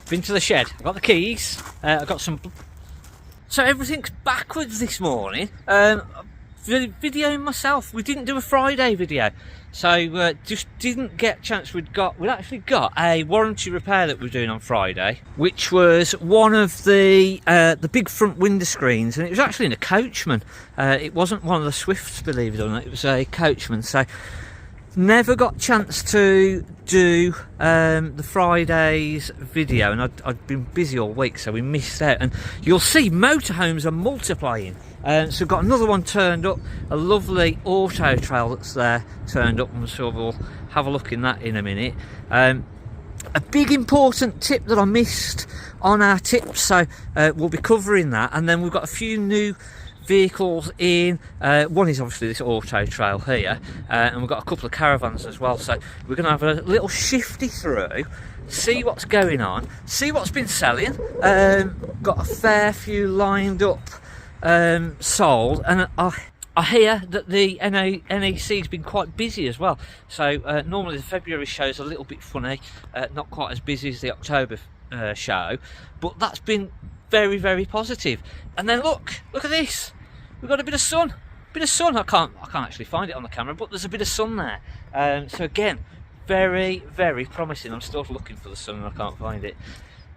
been to the shed. I've got the keys. I've got some. So everything's backwards this morning. Videoing myself. We didn't do a Friday video, so just didn't get a chance. We'd actually got a warranty repair that we're doing on Friday, which was one of the big front window screens, and it was actually in a Coachman. It wasn't one of the Swifts, believe it or not. It was a Coachman. So never got a chance to do the Friday's video, and I'd been busy all week, so we missed out. And you'll see motorhomes are multiplying. So we've got another one turned up, a lovely auto trail that's there turned up, and so we'll have a look in that in a minute. A big important tip that I missed on our tips, so we'll be covering that. And then we've got a few new vehicles in. One is obviously this auto trail here, and we've got a couple of caravans as well, so we're going to have a little shifty through, see what's going on, see what's been selling. Got a fair few lined up, sold, and I hear that the NEC has been quite busy as well. So normally the February show is a little bit funny, not quite as busy as the October show, but that's been very, very positive. And then look at this. We've got a bit of sun. I can't actually find it on the camera, but there's a bit of sun there. So again, very, very promising. I'm still looking for the sun and I can't find it.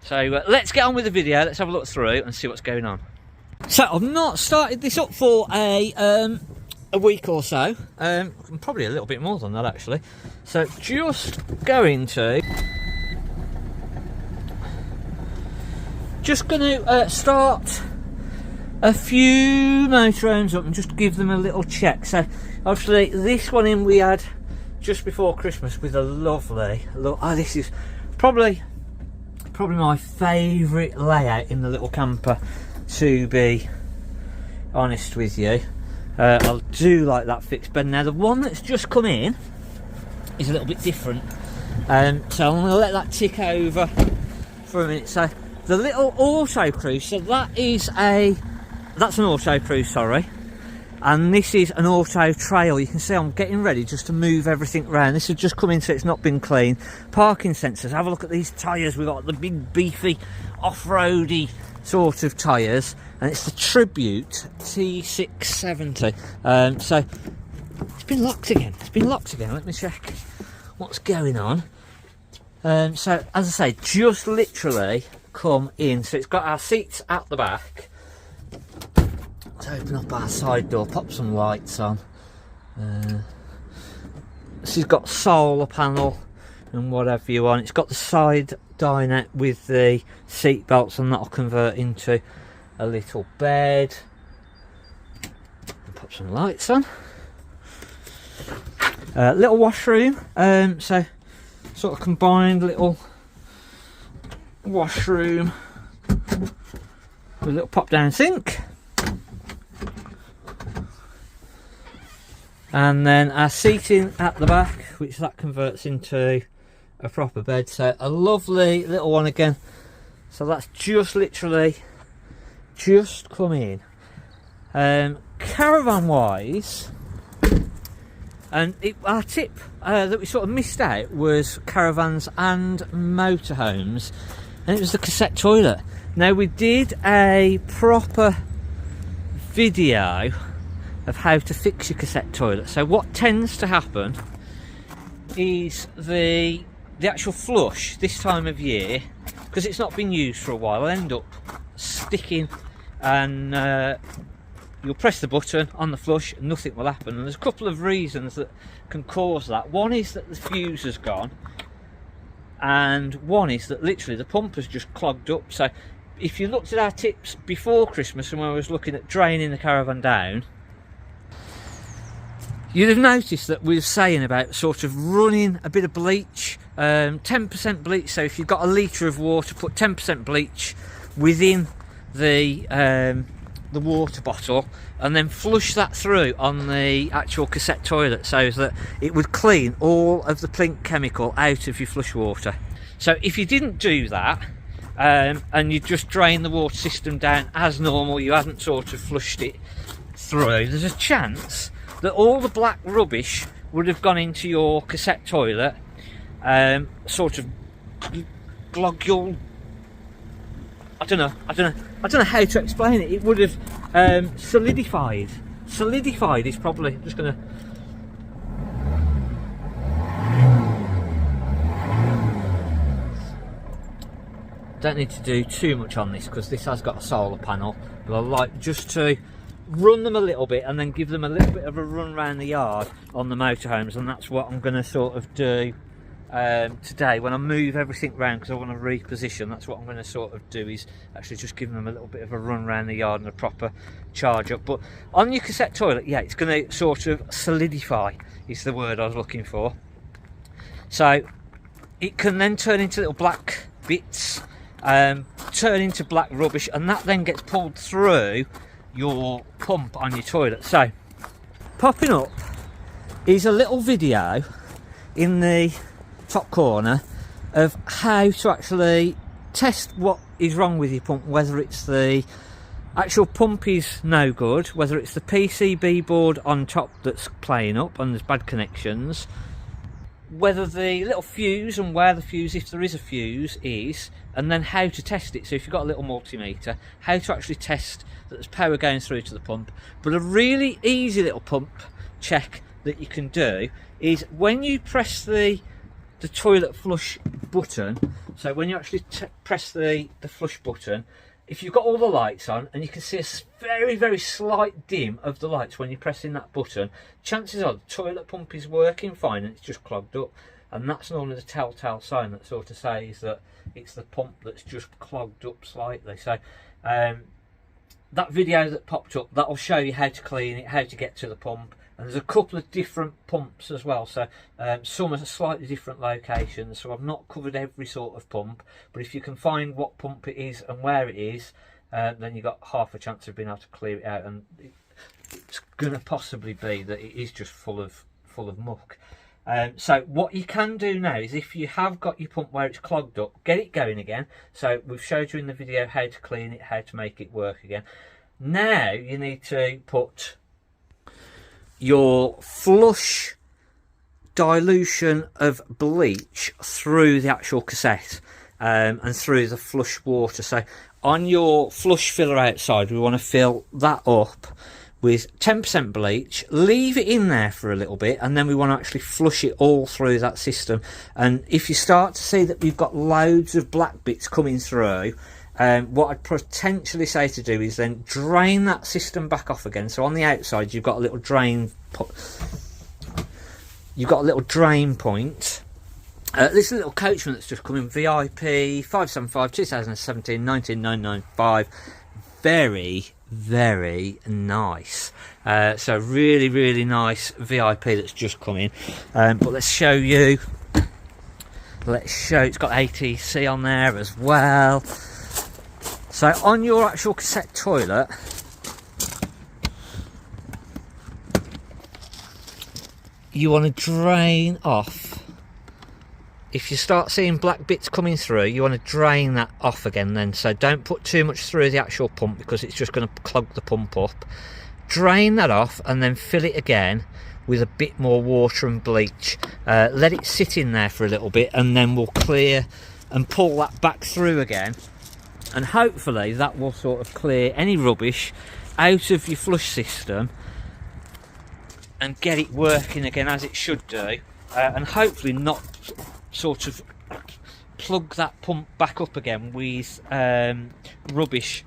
So let's get on with the video. Let's have a look through and see what's going on. So I've not started this up for a week or so, probably a little bit more than that actually. So just going to start a few motorhomes up and just give them a little check. So obviously this one in we had just before Christmas with a lovely look. Oh, this is probably my favourite layout in the little camper, to be honest with you. I do like that fixed bed. Now the one that's just come in is a little bit different, so I'm going to let that tick over for a minute. So the little auto cruise, so that's an auto cruise, sorry, and this is an auto trail. You can see I'm getting ready just to move everything around. This has just come in, so it's not been clean. Parking sensors, have a look at these tyres. We've got the big beefy off-roady sort of tyres, and it's the Tribute T670. So it's been locked again. Let me check what's going on. So as I say, just literally come in. So it's got our seats at the back. Let's open up our side door, pop some lights on. This has got solar panel and whatever you want. It's got the side dinette with the seat belts, and that'll convert into a little bed. Pop some lights on. Little washroom. So sort of combined little washroom with a little pop down sink. And then our seating at the back, which that converts into a proper bed. So a lovely little one again. So that's just literally just come in. Caravan wise, and our tip that we sort of missed out was caravans and motorhomes, and it was the cassette toilet. Now we did a proper video of how to fix your cassette toilet. So what tends to happen is the actual flush this time of year, because it's not been used for a while, will end up sticking, and you'll press the button on the flush and nothing will happen. And there's a couple of reasons that can cause that. One is that the fuse has gone, and one is that literally the pump has just clogged up. So if you looked at our tips before Christmas and when I was looking at draining the Caravan down, you'd have noticed that we were saying about sort of running a bit of bleach, 10% bleach. So if you've got a litre of water, put 10% bleach within the water bottle, and then flush that through on the actual cassette toilet, so that it would clean all of the plink chemical out of your flush water. So if you didn't do that, and you just drain the water system down as normal, you hadn't sort of flushed it through, there's a chance that all the black rubbish would have gone into your cassette toilet, sort of globule I don't know how to explain it. It would have solidified. Solidified is probably, I'm just gonna. Don't need to do too much on this because this has got a solar panel, but I like just to run them a little bit and then give them a little bit of a run around the yard on the motorhomes, and that's what I'm going to sort of do today when I move everything around, because I want to reposition. That's what I'm going to sort of do, is actually just give them a little bit of a run around the yard and a proper charge up. But on your cassette toilet, yeah, it's going to sort of solidify is the word I was looking for. So it can then turn into little black bits, turn into black rubbish, and that then gets pulled through your pump on your toilet. So popping up is a little video in the top corner of how to actually test what is wrong with your pump, whether it's the actual pump is no good, whether it's the PCB board on top that's playing up and there's bad connections, whether the little fuse and where the fuse, if there is a fuse, is, and then how to test it. So if you've got a little multimeter, how to actually test that there's power going through to the pump. But a really easy little pump check that you can do is when you press the toilet flush button. So when you actually press the flush button, if you've got all the lights on and you can see a very, very slight dim of the lights when you're pressing that button, chances are the toilet pump is working fine and it's just clogged up. And that's normally the telltale sign that sort of says that it's the pump that's just clogged up slightly. So that video that popped up, that'll show you how to clean it, how to get to the pump. And there's a couple of different pumps as well, so some are slightly different locations, so I've not covered every sort of pump, but if you can find what pump it is and where it is, then you've got half a chance of being able to clear it out. And it's going to possibly be that it is just full of muck. So what you can do now is, if you have got your pump where it's clogged up, get it going again. So we've showed you in the video how to clean it, how to make it work again. Now you need to put your flush dilution of bleach through the actual cassette and through the flush water. So on your flush filler outside, we want to fill that up with 10% bleach, leave it in there for a little bit, and then we want to actually flush it all through that system. And if you start to see that we've got loads of black bits coming through, what I'd potentially say to do is then drain that system back off again. So on the outside, you've got a little drain. You've got a little drain point. This is a little coachman that's just come in, VIP 575 2017 19995. Very, very nice. So really, really nice VIP that's just come in. But let's show you. It's got ATC on there as well. So on your actual cassette toilet, you want to drain off. If you start seeing black bits coming through, you want to drain that off again then. So don't put too much through the actual pump, because it's just going to clog the pump up. Drain that off and then fill it again with a bit more water and bleach. Let it sit in there for a little bit, and then we'll clear and pull that back through again. And hopefully that will sort of clear any rubbish out of your flush system and get it working again as it should do, and hopefully not sort of plug that pump back up again with rubbish.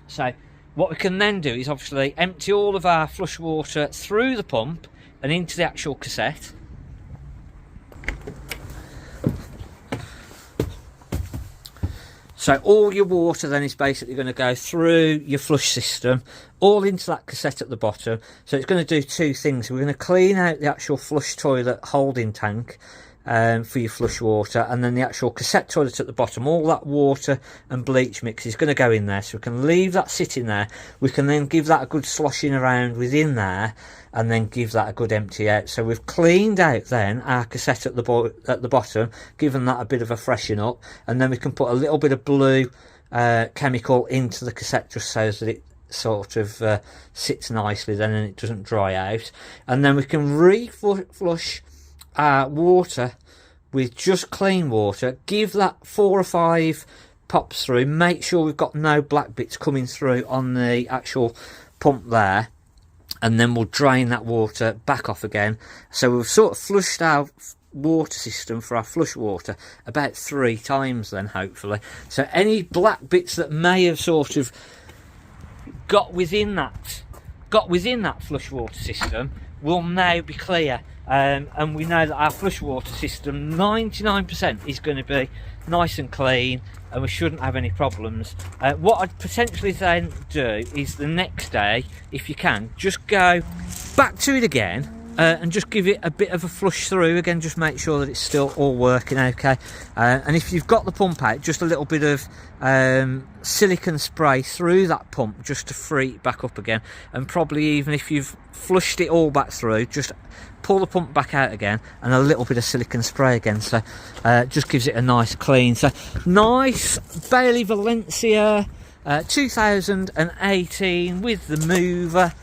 So what we can then do is obviously empty all of our flush water through the pump and into the actual cassette. So all your water then is basically going to go through your flush system, all into that cassette at the bottom. So it's going to do two things. We're going to clean out the actual flush toilet holding tank for your flush water, and then the actual cassette toilet at the bottom, all that water and bleach mix is going to go in there. So we can leave that sitting there. We can then give that a good sloshing around within there, and then give that a good empty out. So we've cleaned out then our cassette at the bottom, given that a bit of a freshen up, and then we can put a little bit of blue chemical into the cassette just so that it sort of sits nicely then and it doesn't dry out. And then we can reflush our water with just clean water, give that 4 or 5 pops through, make sure we've got no black bits coming through on the actual pump there, and then we'll drain that water back off again. So we've sort of flushed our water system for our flush water about 3 times then, hopefully. So any black bits that may have sort of got within that flush water system will now be clear, and we know that our flush water system 99% is going to be nice and clean, and we shouldn't have any problems. What I'd potentially then do is the next day, if you can, just go back to it again and just give it a bit of a flush through again, just make sure that it's still all working okay. And if you've got the pump out, just a little bit of silicone spray through that pump just to free it back up again, and probably even if you've flushed it all back through, just pull the pump back out again and a little bit of silicone spray again, so just gives it a nice clean. So nice Bailey Valencia 2018 with the mover.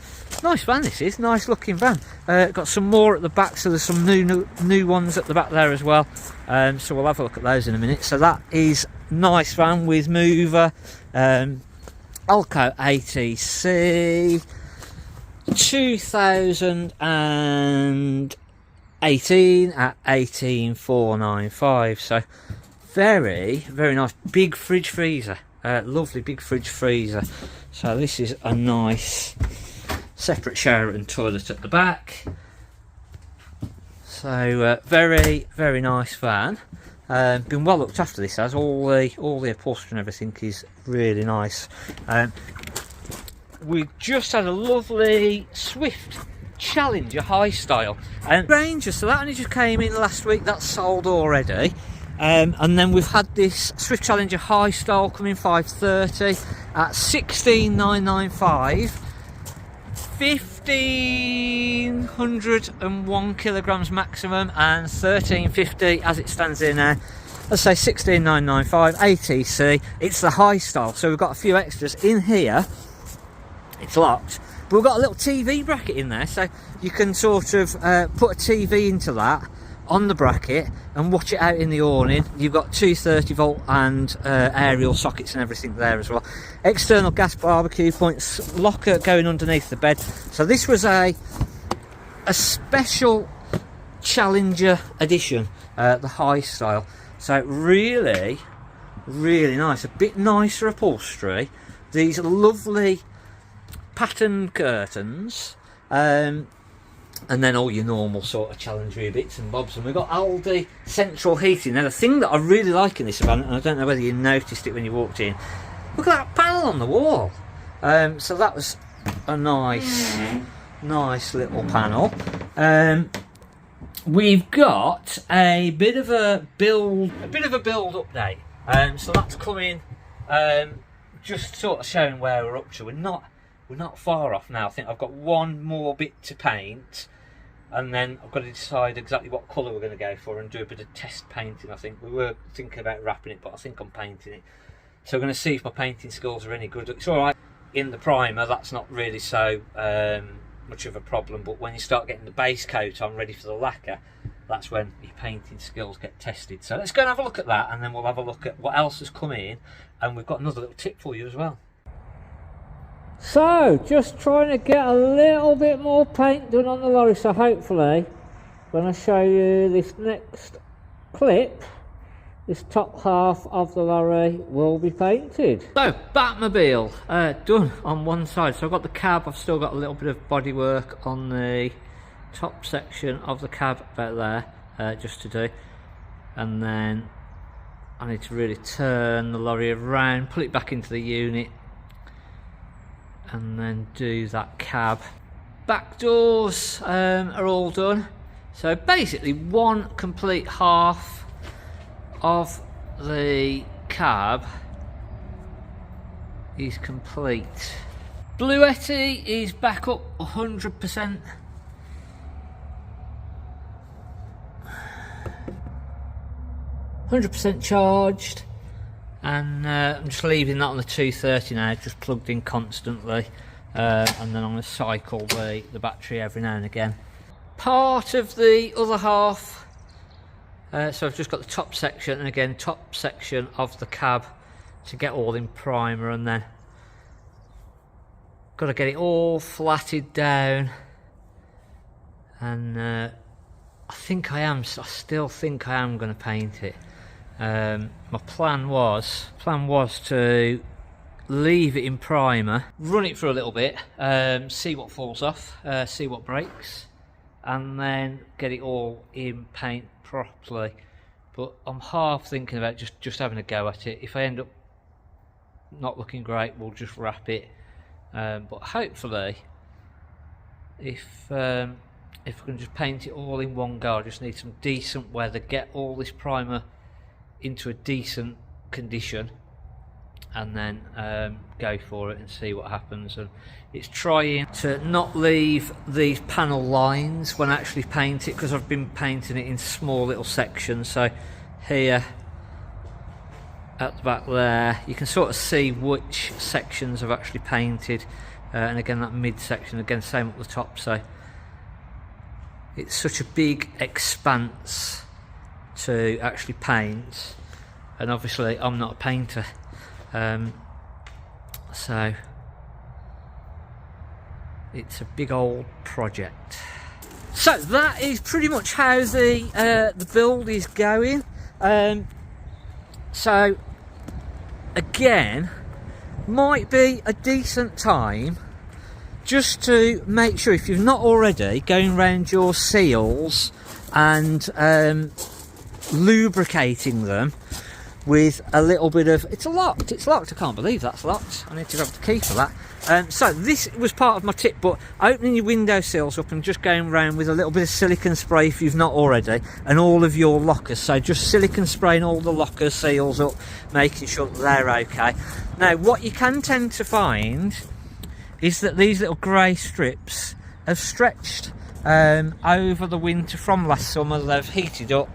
Nice van this is, nice looking van. Got some more at the back, so there's some new ones at the back there as well, so we'll have a look at those in a minute. So that is nice van with mover, Alco ATC 2018 at 18495. So very nice big fridge freezer, lovely big fridge freezer. So this is a nice separate shower and toilet at the back. So very nice van. Been well looked after, this has. All the upholstery and everything is really nice. We just had a lovely Swift Challenger high style and Ranger, so that only just came in last week. That's sold already. And then we've had this Swift Challenger high style coming 530 at 16995. 1501 kilograms maximum and 1350 as it stands here now. Let's say 16995 ATC. It's the high style, so we've got a few extras in here. It's locked, but we've got a little TV bracket in there, so you can sort of put a TV into that on the bracket and watch it out in the awning. You've got 230 volt and aerial sockets and everything there as well. External gas barbecue points, locker going underneath the bed. So this was a special Challenger edition, the high style. So really nice, a bit nicer upholstery, these lovely patterned curtains, and then all your normal sort of Challenger bits and bobs. And we've got Aldi central heating. Now the thing that I really like in this van, and I don't know whether you noticed it when you walked in, look at that panel on the wall. So that was a nice little panel. We've got a bit of a build update. So that's coming, just sort of showing where we're up to. We're not far off now. I think I've got one more bit to paint, and then I've got to decide exactly what colour we're going to go for and do a bit of test painting. I think we were thinking about wrapping it, but I think I'm painting it. So I'm going to see if my painting skills are any good. It's alright in the primer, that's not really so much of a problem, but when you start getting the base coat on ready for the lacquer, that's when your painting skills get tested. So let's go and have a look at that, and then we'll have a look at what else has come in, and we've got another little tip for you as well. So, just trying to get a little bit more paint done on the lorry, so hopefully when I show you this next clip, this top half of the lorry will be painted. So, Batmobile done on one side. So I've got the cab, I've still got a little bit of bodywork on the top section of the cab about there, just to do. And then I need to really turn the lorry around, pull it back into the unit, and then do that cab. Back doors are all done. So basically one complete half of the cab is complete. Bluetti is back up 100%. charged, and I'm just leaving that on the 230 now, just plugged in constantly, and then I'm going to cycle the battery every now and again. Part of the other half, so I've just got the top section, and again top section of the cab to get all in primer, and then got to get it all flatted down. And I still think I am going to paint it. My plan was to leave it in primer, run it for a little bit, see what falls off, see what breaks, and then get it all in paint properly. But I'm half thinking about just having a go at it. If I end up not looking great, we'll just wrap it. But hopefully, if I can just paint it all in one go, I just need some decent weather, get all this primer into a decent condition, and then go for it and see what happens. And it's trying to not leave these panel lines when I actually paint it, because I've been painting it in small little sections. So here at the back there, you can sort of see which sections I've actually painted, and again that mid section, again same at the top. So it's such a big expanse to actually paint, and obviously I'm not a painter, so it's a big old project. So that is pretty much how the build is going. So again, might be a decent time just to make sure, if you've not already, going around your seals and lubricating them with a little bit of, it's locked, I can't believe that's locked, I need to grab the key for that. So this was part of my tip, but opening your window sills up and just going around with a little bit of silicone spray, if you've not already, and all of your lockers. So just silicone spraying all the locker seals up, making sure that they're okay. Now what you can tend to find is that these little grey strips have stretched over the winter from last summer. They've heated up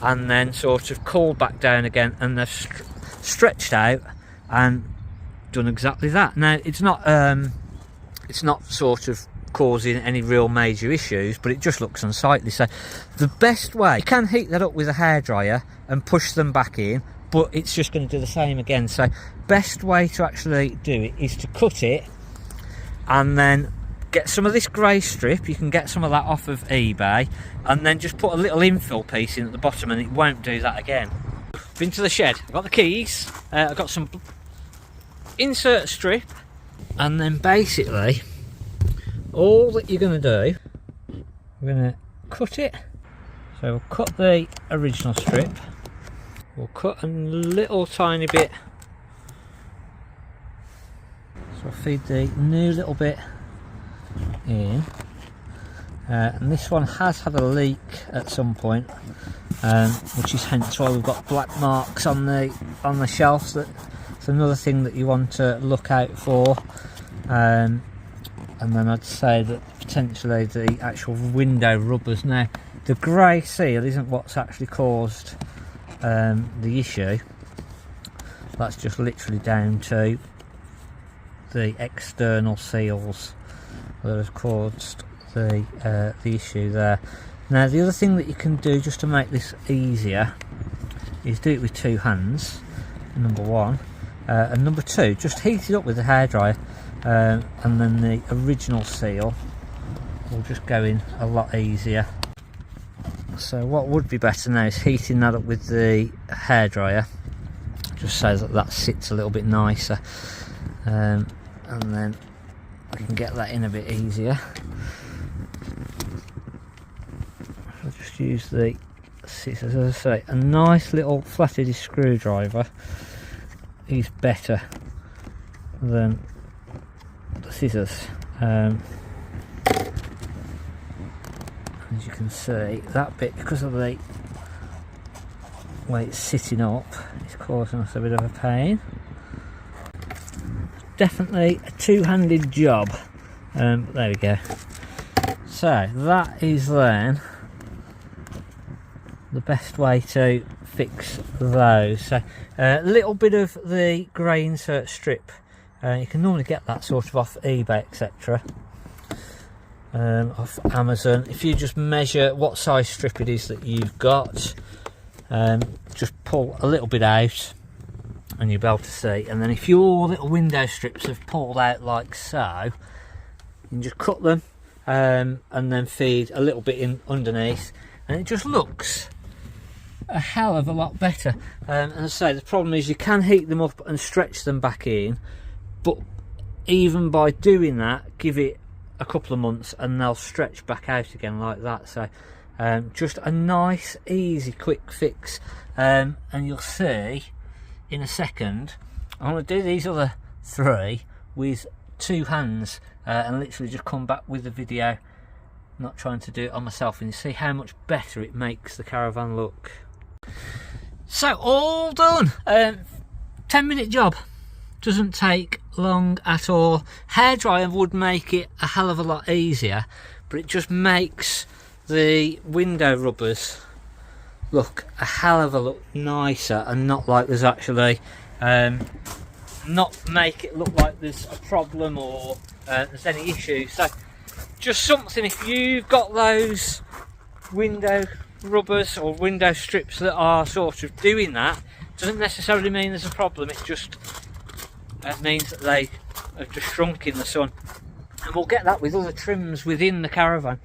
and then sort of cooled back down again, and they've stretched out and done exactly that. Now it's not sort of causing any real major issues, but it just looks unsightly. So the best way, you can heat that up with a hairdryer and push them back in, but it's just going to do the same again. So best way to actually do it is to cut it and then get some of this grey strip. You can get some of that off of eBay, and then just put a little infill piece in at the bottom, and it won't do that again. Been to the shed, I've got the keys, I've got some insert strip, and then basically all that you're going to do, we're going to cut it. So we'll cut the original strip, we'll cut a little tiny bit, so I'll feed the new little bit in, and this one has had a leak at some point, which is hence why we've got black marks on the shelves. That's another thing that you want to look out for. And then I'd say that potentially the actual window rubbers. Now the grey seal isn't what's actually caused the issue, that's just literally down to the external seals that has caused the issue there. Now the other thing that you can do just to make this easier is do it with two hands, number one, and number two, just heat it up with a hairdryer, and then the original seal will just go in a lot easier. So what would be better now is heating that up with the hairdryer, just so that sits a little bit nicer, and then I can get that in a bit easier. I'll just use the scissors. As I say, a nice little flat-headed screwdriver is better than the scissors. As you can see, that bit, because of the way it's sitting up, it's causing us a bit of a pain. Definitely a two-handed job, but there we go. So that is then the best way to fix those. So a little bit of the grey insert strip, you can normally get that sort of off eBay, etc., off Amazon. If you just measure what size strip it is that you've got, just pull a little bit out, and you'll be able to see. And then if your little window strips have pulled out like so, you can just cut them and then feed a little bit in underneath, and it just looks a hell of a lot better. And as I say, the problem is you can heat them up and stretch them back in, but even by doing that, give it a couple of months and they'll stretch back out again like that. So just a nice, easy, quick fix. And you'll see in a second, I'm going to do these other 3 with 2 hands and literally just come back with the video, not trying to do it on myself, and you see how much better it makes the Caravan look. So all done. 10-minute job, doesn't take long at all. Hairdryer would make it a hell of a lot easier, but it just makes the window rubbers look a hell of a lot nicer, and not like there's actually not make it look like there's a problem or there's any issue. So just something, if you've got those window rubbers or window strips that are sort of doing that, doesn't necessarily mean there's a problem. It just means that they have just shrunk in the sun. And we'll get that with other trims within the Caravan.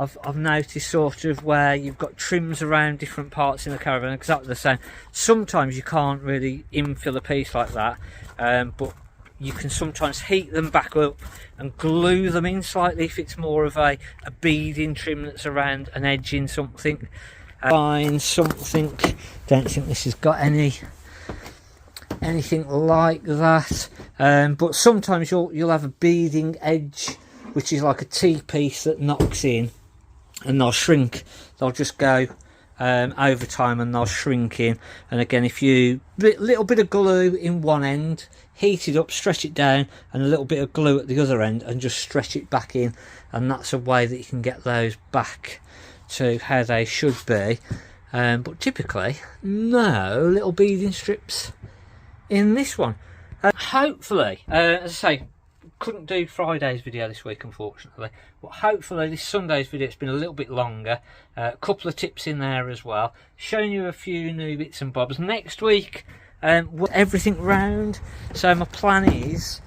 I've noticed sort of where you've got trims around different parts in the Caravan exactly the same. Sometimes you can't really infill a piece like that, but you can sometimes heat them back up and glue them in slightly if it's more of a beading trim that's around an edge in something. Find something, don't think this has got anything like that, but sometimes you'll have a beading edge which is like a T-piece that knocks in, and they'll shrink. They'll just go over time and they'll shrink in. And again, if you little bit of glue in one end, heat it up, stretch it down, and a little bit of glue at the other end, and just stretch it back in, and that's a way that you can get those back to how they should be. But typically no little beading strips in this one. Hopefully, as I say, couldn't do Friday's video this week unfortunately, but hopefully this Sunday's video, it's been a little bit longer, a couple of tips in there as well, showing you a few new bits and bobs. Next week everything round, so my plan is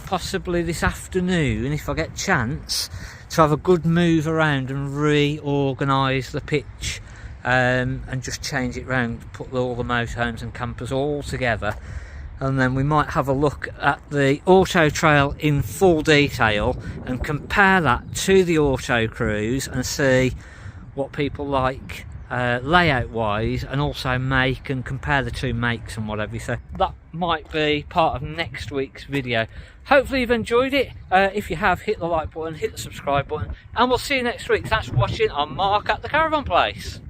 possibly this afternoon, if I get a chance, to have a good move around and reorganise the pitch and just change it round, put all the motorhomes and campers all together. And then we might have a look at the auto trail in full detail and compare that to the auto cruise and see what people like layout wise, and also make and compare the 2 makes and whatever. So that might be part of next week's video. Hopefully you've enjoyed it. If you have, hit the like button, hit the subscribe button, and we'll see you next week. Thanks for watching. I'm Mark at the Caravan Place.